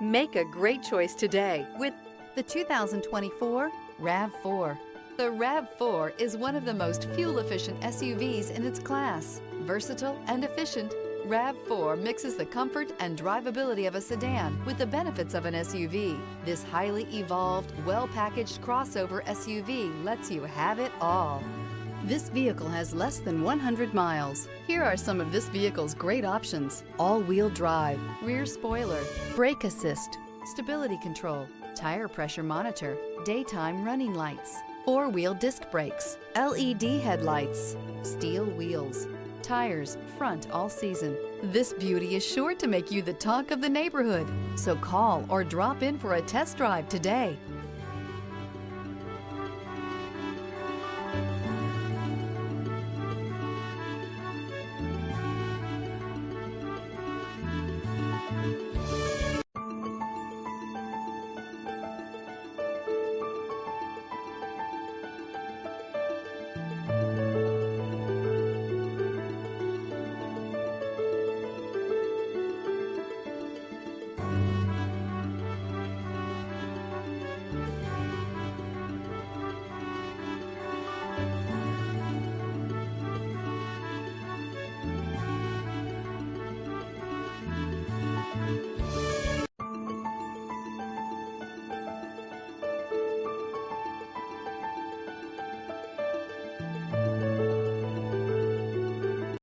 Make a great choice today with the 2024 RAV4. The RAV4 is one of the most fuel-efficient SUVs in its class. Versatile and efficient, RAV4 mixes the comfort and drivability of a sedan with the benefits of an SUV. This highly evolved, well-packaged crossover SUV lets you have it all. This vehicle has less than 100 miles. Here are some of this vehicle's great options: all-wheel drive, rear spoiler, brake assist, stability control, tire pressure monitor, daytime running lights, four-wheel disc brakes, LED headlights, steel wheels, tires front all season. This beauty is sure to make you the talk of the neighborhood. So call or drop in for a test drive today.